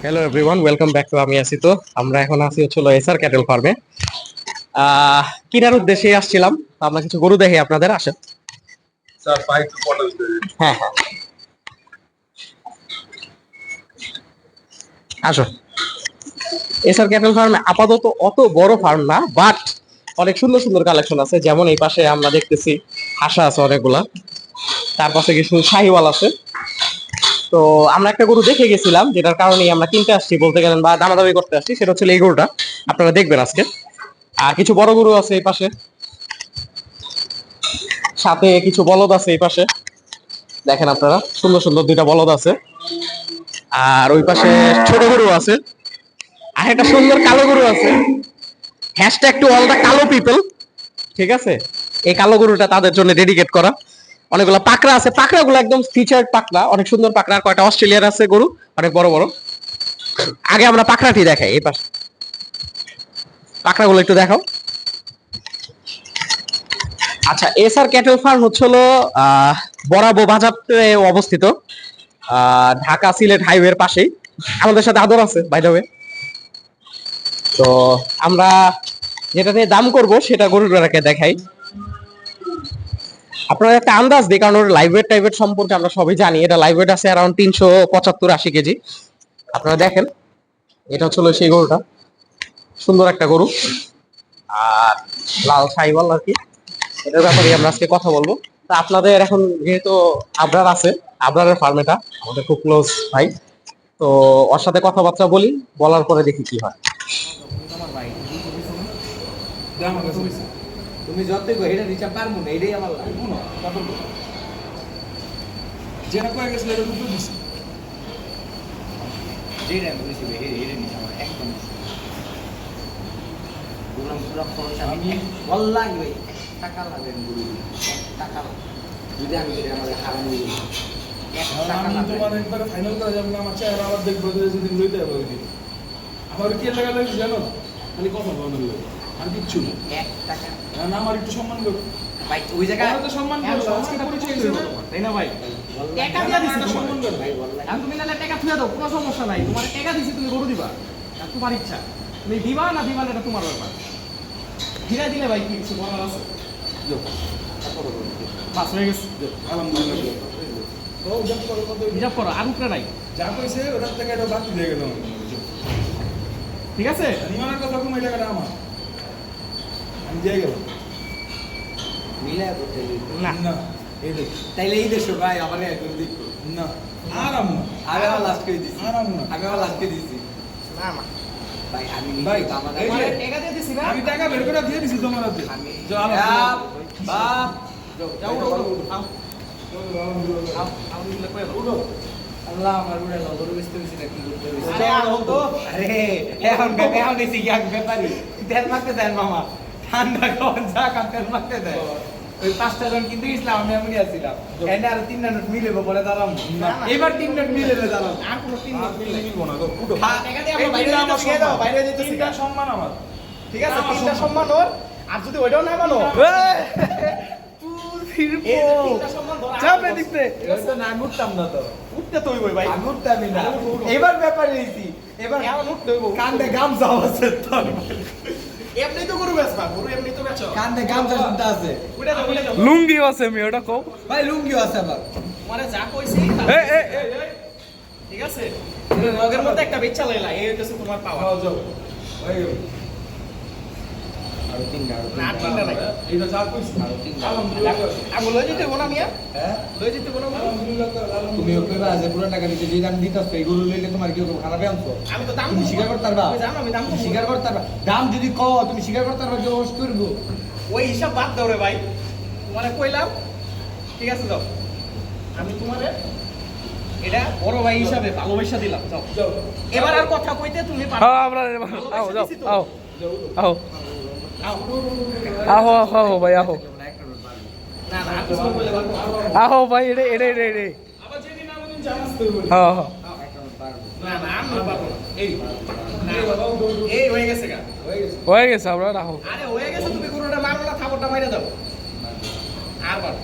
Hello everyone, welcome back to আমি আছি। তো আমরা এখন আছি হচ্ছিল এসআর ক্যাটেল ফার্মে। কেনার উদ্দেশ্যে আসছিলাম। তো আমরা কিছু গরু দেখি আপনাদের। আসেন স্যার 5 to 40 হ্যাঁ হ্যাঁ আসো। এসআর ক্যাটেল ফার্মে আপাতত অত বড় ফার্ম না, বাট অনেক সুন্দর সুন্দর কালেকশন আছে। যেমন এই পাশে আমরা দেখতেছি হাসা আছে অনেকগুলা, তার পাশে কিছু শাহিওয়াল আছে। তো আমরা একটা গরু দেখে গেছিলাম, যেটার কারণেই আমরা কিনতে আসছি বলতে গেলেন, বা দামাদামি করতে আসছি। সেটা হচ্ছে এই গরুটা, আপনারা দেখবেন আজকে। আর কিছু বড় গরু আছে এই পাশে, সাথে কিছু বলদ আছে এই পাশে। দেখেন আপনারা, সুন্দর সুন্দর দুইটা বলদ আছে। আর ওই পাশে ছোট গরু আছে, আর একটা সুন্দর কালো গরু আছে। হ্যাশট্যাগ টু অল দা কালো পিপল। ঠিক আছে, এই কালো গরুটা তাদের জন্য ডেডিকেট করা। অনেকগুলো পাকড়া আছে, পাকড়াগুলো একদম ফিচার্ড পাকড়া, অনেক সুন্দর পাকড়া। আর কয়টা অস্ট্রেলিয়ার আছে গরু, অনেক বড় বড়। আগে আমরা পাকড়াটি দেখাই, এই পাশে পাকড়াগুলো একটু দেখাও। আচ্ছা, এসআর ক্যাটেল ফার্ম হচ্ছিল বরাবো বাজারে অবস্থিত, ঢাকা সিলেট হাইওয়ের পাশেই। আমাদের সাথে আদর আছে বাই দ্য ওয়ে। তো আমরা যেটা নিয়ে দাম করব সেটা গরুটাকে দেখাই, আপনারা একটা আন্দাজ দিই, কারণ ওর লাইভ ওয়েট টাইভেট সম্পর্কে আমরা সবই জানি। এটা লাইভ ওয়েট আছে অ্যারাউন্ড 375-80 কেজি। আপনারা দেখেন, এটা হচ্ছিল সেই গরুটা, সুন্দর একটা গরু, আর লাল সাইওয়াল আর কি। এটার ব্যাপারে আমরা আজকে কথা বলবো। তা আপনাদের এখন যেহেতু আবরার আছে, আবরারের ফার্ম এটা আমাদের খুব ক্লোজ ভাই। তো ওর সাথে কথাবার্তা বলি, বলার পরে দেখি কি হয়। তুমি যতই গো এটা নিচে পারবো না, এটাই আমার লাগে কোনো যেটা কয়ে গেছিল এটা দুটো দিছি। যেটা বলেছি এটা নিচে আমার একদম পুরো পুরো খরচ আমি বললাম ভাই টাকা লাগবে গুরু টাকা যদি আমি এটা আমাদের হারানো হয়ে গেল আমি তোমার একবারে ফাইনাল করা যাবে না, আমার চেহারা আবার দেখবো যদি লইতে হবে ওই দিন। আমার কি লাগা লাগছে জানো, খালি কথা বন্ধ হয়ে যাবে আর কিচ্ছু না। 1 টাকা না আমার একটু সম্মান করো ভাই, ওই জায়গায় তো সম্মান করো, আজকে পরিচয় হয়েছে না তাই না ভাই? টাকা দিয়া দিছি সম্মান করো ভাই, বললাম আমি তুমি নালে টাকা থুয়া দাও, কোনো সমস্যা নাই। তোমার টাকা দিছি, তুমি গরু দিবা, আর তোমার ইচ্ছা, তুমি দিবা না দিবা না এটা তোমার ব্যাপার। ফিরা দিলে ভাই কি কিছু বলার আছে? বাস হয়ে গেছে, আলহামদুলিল্লাহ। তো জব করো কত হিসাব করো, আর উপরে নাই। যা কইছে ওটার থেকে এটা বাকি দিয়ে গেল। ঠিক আছে, নিমানের কথা কম, এই টাকাটা আমার আমি দিয়ে গেলাম। মিলা করতে না না এই দেখ তাইলে এই দেশে ভাই আমার একদম দেখো না আরাম না আমি আমার লাস্ট করে দিছি, আরাম না আমি আমার লাস্ট করে দিছি না না ভাই আমি ভাই, আমাদের এই যে, টাকা দিয়ে দিছি না, আমি টাকা বের করে দিয়ে দিছি তোমার হাতে। আমি যাও বাপ যাও যাও আলহামদুলিল্লাহ। আলহামদুলিল্লাহ কই উঠো আল্লাহ আমার উড়ে লাও গরু বেচতে হইছে না কি করতে হইছে। আরে এখন তো আরে এখন এখন দিছি কি আগে ব্যাপারি তেল মারতে দেন মামা, ঠান্ডা খাওয়ান যা কাম তেল মারতে দেয়। ওই 5টা জন কিন্তু ইসলাম আমি এমনি আছিলাম, এনে আর 3 নোট মিলেবো বলে দাঁড়াম, এবার 3 নোট মিলেবে দাঁড়াম, আর কোনো 3 নোট মিলে মিলবো না, তো উঠো। টাকা দিয়ে আমরা বাইরে যেতে শিখে দাও, বাইরে যেতে শিখে তিনটা সম্মান আমার। ঠিক আছে, 3টা সম্মান ওর, আর যদি ওইটাও না মানো চাপে দিতে না উঠতাম না, তো উঠতে তো হইবই ভাই, আমি উঠতামই না। এবার ব্যাপারে হইছি, এবার এমন উঠতে হইব, কান্দে গামছা আছে তোর, এমনি তো গরু বেচবা, গরু এমনি তো বেচো, কান্দে গামছা শুনতে আছে, উঠে দাও উঠে দাও। লুঙ্গি আছে আমি ওটা কও ভাই লুঙ্গিও আছে আবার, মানে যা কইছি ঠিক আছে। রগের মধ্যে একটা বেচ্চা লইলা, এই হইতেছে তোমার পাওয়া। যাও যাও হয়ে গেল। আর 3টা না তিনটা নাই, এইটা যা কইছি আলহামদুলিল্লাহ। আমি লই যেতে কোনা মিয়া, হ্যাঁ লই যেতে কোনা মিয়া, আলহামদুলিল্লাহ তুমি ওকে যে পুরো টাকা দিতে যে দাম দিতাছ এই গরু লইলে তোমার কি খারাপই আনছো? আমি তো দাম তুমি স্বীকার করতে পারবা? তুমি জানো আমি দাম তুমি স্বীকার করতে পারবা? দাম যদি কও তুমি স্বীকার করতে পারবা, জোশ করবো। ওই হিসাব বাদ দাও রে ভাই, তোমারে কইলাম ঠিক আছে যাও, আমি তোমারে এটা বড় ভাই হিসাবে ভালোবাসা দিলাম, যাও যাও এবার আর কথা কইতে তুমি পারো হ্যাঁ আমরা আও যাও আও আও আহো আহো আহো ভাই আহো না না আর কিছু বলে পারবো আহো ভাই এরে এরে এরে এরে আবার যেদিন আমাদের জানাস তো বলি। হ্যাঁ হ্যাঁ না না আমি পারবো না। এই না এই হয়ে গেছে গা, হয়ে গেছে। হয়ে গেছে আমরা রাখো আরে হয়ে গেছে, তুমি গরুটা মারো না, থাপড়টা মাইরা দাও আর পারো।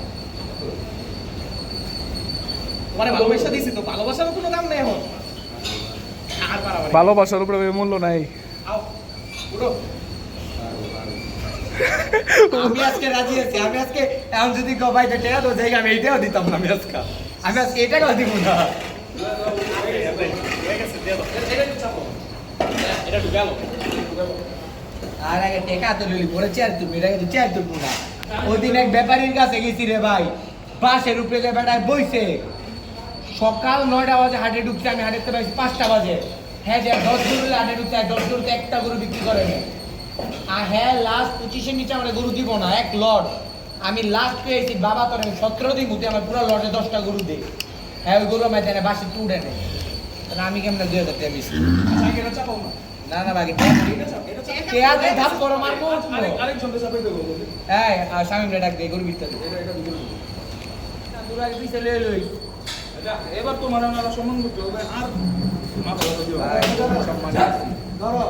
ও মানে ভালোবাসা দিছি তো ভালোবাসারও কোনো দাম নেই এখন আর বাড়াবাড়ি ভালোবাসার উপরে মূল্য নাই। আও উঠো আমি আজকে রাজি আছি আমি আজকে এখন যদি গবাইতে টেয়া তো জায়গা আমি এইটাও দিতাম না আমি আজকে এটাও দিব না আর আগে টেকা তো লইলি পরে চেয়ার তুমি এটা কিন্তু চেয়ার তুলবো না ওই দিন এক ব্যাপারীর কাছে গেছি রে ভাই বাসের উপরে যে বেটায় বইছে সকাল 9টা বাজে হাটে ঢুকছে আমি হাটেতে পাইছি 5টা বাজে হ্যাঁ যে 10 গরু হাটে ঢুকছে 10 গরুতে একটা গরু বিক্রি করে না আর হ্যাঁ লাস্ট 25-এর নিচে আমরা গরু দিব না এক লট আমি লাস্ট পেয়েছি বাবা তোর 17 দিন মধ্যে আমার পুরো লটে 10টা গরু দেয় হ্যাঁ ওই গরু আমার জানে বাসে টুডে নেই আমি কেমন 2000 টাকা বেশি না না বাকি কে আছে ধাপ করো মারবো হ্যাঁ আর স্বামী ডাক দিয়ে গরু বিক্রি তোরা পিছে লই লই এবার তো মানে আমরা সম্মান করতে হবে আর মাথা ব্যথা দিও ধরো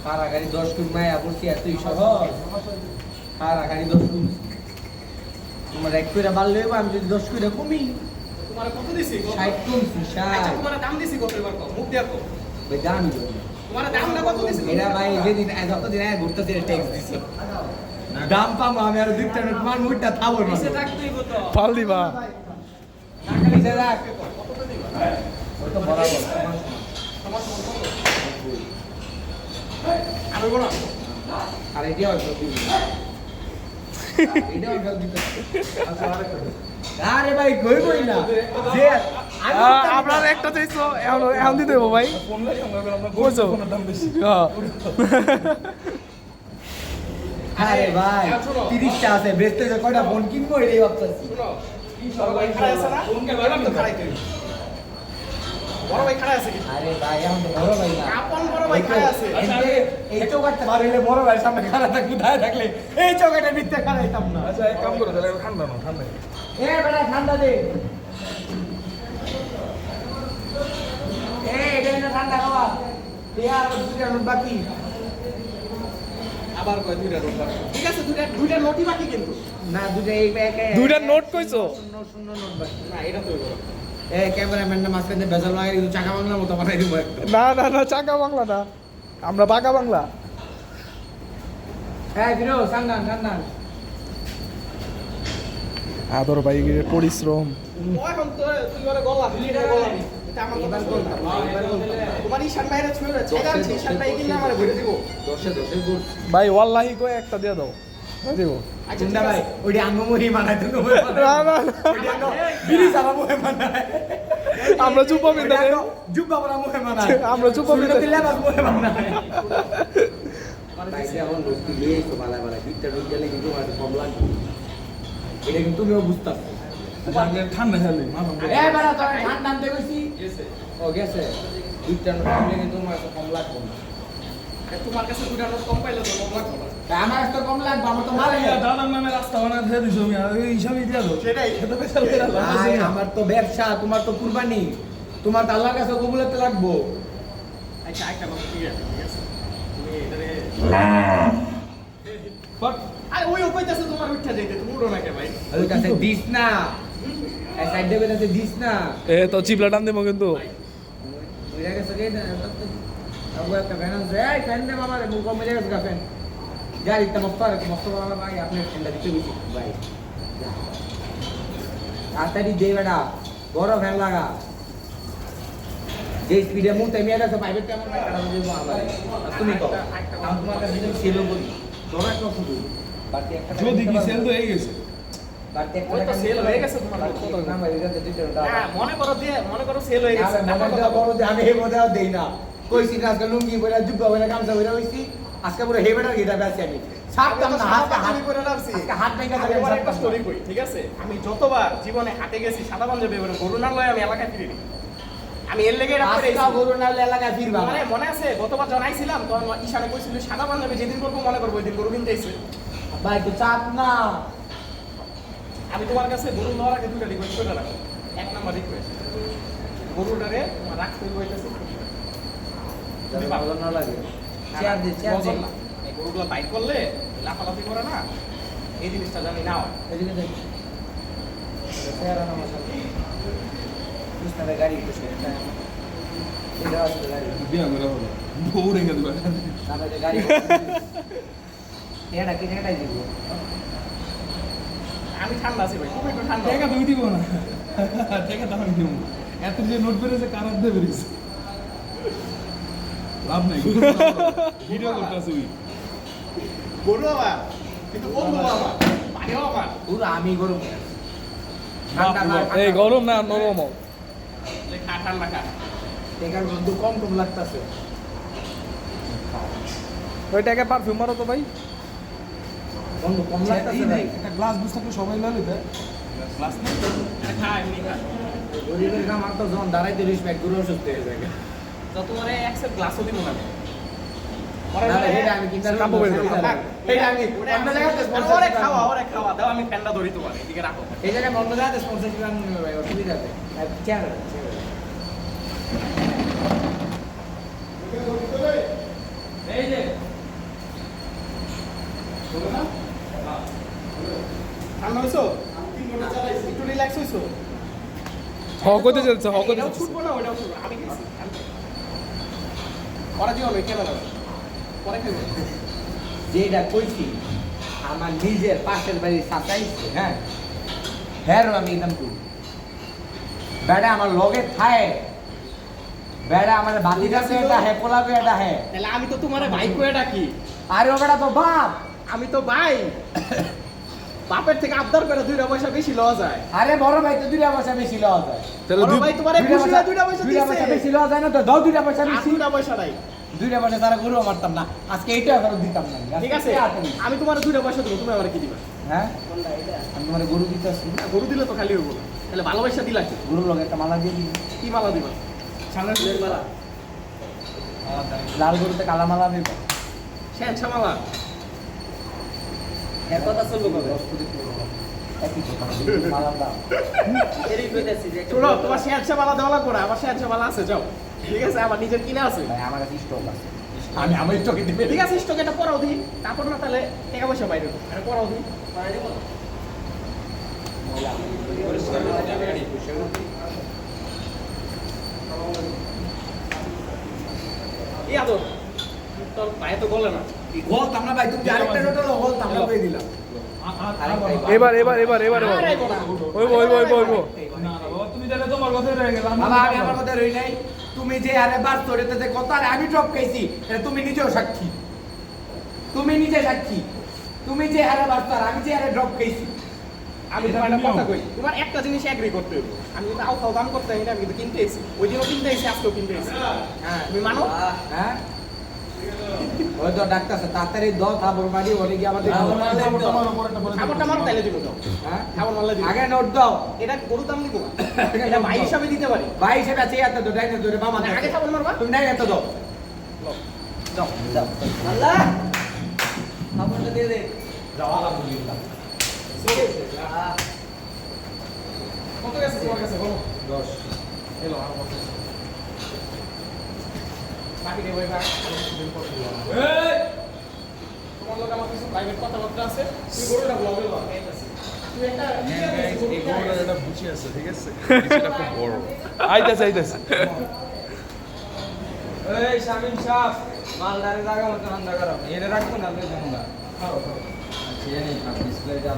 পাড়া গাড়ি 10 কুন মায়া পড়ছি আর তুই সহজ পাড়া গাড়ি 10 কুন তোমার এক কইরা বাল লইব আমি যদি 10 কইরা কমি তোমার কত দিছি 60 কুন 60 আচ্ছা তোমার দাম দিছি কত এবার মুখ দিয়া কো ভাই দামি তোমার দাম না কত দিছি এরা ভাই যেদিন যতদিন আগে ঘুরতে দিয়ে ট্যাক্স দিছে দাম পাবো আমি আর দুইটা নোট মার মুটটা থাবো না নিচে থাকতেই কত পাল দিবা। নিচে রাখ ওই তো বরাবর আমি বলো আর এটা আর এটা আর দিতে আরে ভাই কই কই না যে আপনার একটা চাইছো এখন দিতে দেবো ভাই। ফোন লাগি আমরা বুঝছো? ফোনের দাম বেশি হ্যাঁ। আরে ভাই 30টা আছে বেচতে যে কয়টা ফোন কিনবো এটাই ভাবতেছি শুনো কি সবাই খাড়া আছে না ফোন কে এবার তো খাড়াইতে বড় ভাই খাড়া আছে কি আরে ভাই এখন তো বড় ভাই না আপন বড় ভাই খাড়া আছে এই চৌকাটটা পারলে বড় ভাই সামনে খাড়া থাকলে দাঁড়িয়ে থাকলে এই চৌকাটের ভিতরে খাড়াইতাম না আচ্ছা এক কাম করো তাহলে ঠান্ডা না ঠান্ডা এ বেটা ঠান্ডা দে এটা না ঠান্ডা খাওয়া আর দুইটা নোট বাকি আবার কয় দুইটা রোড ঠিক আছে দুইটা নোটই বাকি কিন্তু না দুইটা এই ব্যাগে দুইটা নোট কইছো? শূন্য নোট বাকি না এটা তো হইবো এ ক্যামেরাম্যান না মাঝখানে বেজাল লাগাই দিও চাকা বাংলা মতো বানাই দিব একটা না না না চাকা বাংলা না, আমরা বাঁকা বাংলা। হ্যাঁ বিরো সান্দান সান্দান আদর ভাই পরিশ্রম। এখন তো তুই করে গলা লিটার গলা এটা আমার কথা বল তোমার ঈশান ভাইরা ছুঁয়ে রয়েছে এটা আছে ঈশান ভাই কিনা আমারে ভরে দিব 10 গুণ ভাই ওয়াল্লাহি কই একটা দিয়ে দাও দিব। চিন্তা ভাই ওইটা আঙ্গমুহি বানাই তো না না না, বিড়ি সারা মুহে বানায় আমরা চুপা বিন্দা দেই। জুব্বা বড় মুহে বানায় আমরা চুপা বিন্দা দিলে বাস মুহে বানায় ভাই এখন রুটি নিয়ে তো বালা বালা বিটটা রুটি গেলে কিন্তু আর কম লাগবে এটা কিন্তু তুমিও বুঝতাছ ঠান্ডা খেলে মাথা এ বড় তোর ঠান্ডা আনতে কইছি গেছে ও গেছে বিটটা রুটি গেলে কিন্তু তোমার কম লাগবে না তোমার কাছে দুইটা নোট কম পাইলে তো কম লাগবে না আমার তো কম লাগবে আমার তো মারে দাদার নামে রাস্তা বানায় দিয়ে দিছো আমি আর এই হিসাবই দিয়া দাও সেটাই এটা বেশাল করে ভাই আমার তো ব্যবসা তোমার তো কুরবানি তোমার তো আল্লাহর কাছে কবুলাতে লাগবো আচ্ছা একটা কথা ঠিক আছে তুমি এটারে আরে ওই কইতাছে তোমার উঠা যাইতে তুমি উড়ো না কে ভাই ওই কাছে দিস না এই সাইড দেবে কাছে দিস না এ তো চিপলা টান দেবো কিন্তু। ওই কাছে গে না আবু একটা ফ্যান আছে এই ফ্যান দে বাবা রে মুখ মেরে গেছে ফ্যান গাড়িটা মস্ত বাবা ভাই আপনি ঠান্ডা দিতে গেছি ভাই তাড়াতাড়ি দে বেটা বড় ফ্যান লাগা যে স্পিডে মুখ তেমিয়া গেছে পাইবে তেমন ভাই কাটা দেব আবার তুমি কও আমি তোমার কাছে দিন সেল বলি দরা কত শুধু বাকি একটা যদি কি সেল তো হয়ে গেছে বাকি একটা ওই তো সেল হয়ে গেছে তোমার কত না ভাই এটা দিতে হ্যাঁ মনে করো সেল হয়ে গেছে বড় দে আমি হেবো দাও দেই না কইছি না আজকে লুঙ্গি পরে জুব্বা পরে গামছা পরে হইছি আজকে পুরো হেবেটার গিটা বেঁচে আমি ছাড়তাম না হাত করে রাখছি আজকে হাত ভেঙে যাবে আমি একটা স্টোরি কই ঠিক আছে আমি যতবার জীবনে হাটে গেছি সাদা পাঞ্জাবি পরে গরু না লয় আমি এলাকায় ফিরিনি আমি এর লেগে এটা করে আজকে গরু না এলাকায় ফিরবা মানে মনে আছে গতবার জানাইছিলাম তখন ঈশানে কইছিল সাদা পাঞ্জাবি যেদিন করবো মনে করবো ওই দিন গরু কিনতে আইছে ভাই তো চাপ না আমি তোমার কাছে গরু নেওয়ার আগে দুটো রিকোয়েস্ট করে রাখো এক নাম্বার রিকোয়েস্ট গরুটারে তোমার রাখতে হইতেছে ভালো না লাগে চেয়ার দে চেয়ার দে এই গরুগুলো বাইক করলে লাফালাফি করে না এই জিনিসটা জানি না হয় এদিকে দেখ চেয়ার আনা মশলা কৃষ্ণাদের গাড়ি তো সেটা এটা আছে গাড়ি বিয়া করে হলো বউ রেখে দিবা তারপরে গাড়ি এটা কি এটাই দিব আমি ঠান্ডা আছি ভাই, তুমি একটু ঠান্ডা টাকা তুমি দিব না টাকা তো আমি দিব এত যে নোট বেরিয়েছে কারার দিয়ে বেরিয়েছে লাভ নাই ভিডিও করতেছে ওই গরু বাবা, কিন্তু বন্ধু বাবা, পানি বাবা। পুরো আমি গরম এই গরম না নরম খা ঠান্ডা খা। টেকার গন্ধ কম কম লাগতাছে ওই টাকা পারফিউম মারো তো ভাই। গন্ধ কম লাগতাছে ভাই একটা গ্লাস বুঝ থাকলে সবাই লালে দেয় গ্লাস না খা এমনি খা। গরিবের কাম আর তো যখন দাঁড়াইতে রিসপেক্ট গুলো অসুস্থ হয়ে যায় তো তোমার এক সেট গ্লাসও দিব না। না ভাই এটা আমি কিনতে কাপড় বের করো। এটা আমি অন্য জায়গাতে স্পন্সর ওরে খাওয়া, ওরে খাওয়া দাও, আমি ফ্যানটা ধরি তোমার এদিকে রাখো। এই জায়গায় অন্য জায়গাতে স্পন্সরশিপ আমি নেব ভাই অসুবিধা আছে চেয়ার এই যে ঠান্ডা হইছো? একটু রিল্যাক্স হইছো? হকতে যাচ্ছে হকতে এটাও যাচ্ছে। ছুটবো না, ওটাও ছুটবো না। আমি গেছি। পরে দিও না, কেন না? পরে খাইবো। যেটা কইছি আমার নিজের পাশের বাড়ির সাতাইছে হ্যাঁ হ্যাঁ আমি একদম করি বেড়া আমার লগে থায় বেড়া আমার বাতি কাছে এটা হ্যাঁ পোলাবে এটা হ্যাঁ তাহলে আমি তো তোমার ভাই কয়ে ডাকি। আরে ও বেড়া তো বাপ আমি তো ভাই। বাপের থেকে আবদার করে 2 পয়সা বেশি লওয়া যায়। আরে বড় ভাই তো 2 পয়সা বেশি লওয়া যায় তাহলে বড় ভাই তোমারে খুশি হয়ে 2 পয়সা 2 পয়সা দিছে। বেশি লওয়া যায় না তো দাও 2 পয়সা বেশি 2 পয়সা নাই। 2 পয়সা তারা গরু মারতাম না আজকে এইটা ফেরত দিতাম না ঠিক আছে, আমি তোমার 2 পয়সা দেবো, তুমি আমার কি দিবা? হ্যাঁ আমি তোমার গরু দিতে আসছি না, গরু দিলে তো খালি হইব না। তাহলে ভালোবাসা দিলা কি? গরুর লগে একটা মালা দিয়ে দিই কি মালা দিবা? সামনের ফুলের মালা, লাল গরুতে কালা মালা দিবা শ্যানশা মালা। এর কথা চলবো কবে একই কথা মালা দাও এরই কইতাছি যে শোনো, তোমার শ্যানশা মালা দেওয়া লাগবে না, আমার শ্যানশা মালা আছে, যাও। ঠিক আছে, আমার নিজের কিনা আছে। ভাই আমার কাছে স্টক আছে আমি আমার স্টকে দিবে ঠিক আছে, স্টক এটা পরাও দিই, তারপর না তাহলে টাকা পয়সা বাইরে দেবো। এটা পরাও দিই। এই আদর, তোর পায়ে তো গলে না। বলতাম না ভাই তুমি আরেকটা নোট হলো বলতাম না কই দিলাম এবার এবার এবার এবার আর আইবো না। ওইবো ওইবো ওইবো ওইবো। না না বাবা তুমি তাহলে তোমার কথাই রয়ে গেল বাবা আমি আমার কথা রই নাই তুমি যে আরে বার তোরেতে যে কত আরে আমি টপ খাইছি এটা তুমি নিজেও সাক্ষী তুমি নিজে সাক্ষী তুমি যে আরে বার তোর আমি যে আরে ড্রপ খাইছি আমি তোমার একটা কথা কই, তোমার একটা জিনিস এগ্রি করতে হবে। আমি কিন্তু আউ খাও দাম করতে আমি না, আমি কিন্তু কিনতে এসেছি। ওই দিনও কিনতে এসেছি, আজকেও কিনতে এসেছি। হ্যাঁ, তুমি মানো? হ্যাঁ ওই তো ডাক্তার তাড়াতাড়ি দাও থাবর বাড়ি ওরে গিয়ে আমাদের খাবারটা মার তাইলে দিব তো। হ্যাঁ খাবার মারলে দিব। আগে নোট দাও এটা গরু দাম দিব না। এটা ভাই হিসাবে দিতে পারি। ভাই সেটা চেয়ে এত তো ডাইনে ধরে বাবা না, আগে খাবার মারবা। তুমি ডাইনে এত দাও দাও দাও আল্লাহ খাবারটা দিয়ে দে যাও আলহামদুলিল্লাহ কত গেছে তোমার কাছে বলো? 10 এলো আর কত? বাকি দেবো এবার। তোমার লোক আমার কিছু প্রাইভেট কথাবার্তা আছে, তুমি গরুটা ব্লগে লো। তুমি একটা এই গরুটার একটা বুঝি আছে ঠিক আছে এটা খুব বড় আইতাছে আইতাছে। এই শামিম সাহেব মালদারে জায়গা মতো ঠান্ডা করো এনে রাখবো না তুই জানো না আচ্ছা এই ডিসপ্লে যা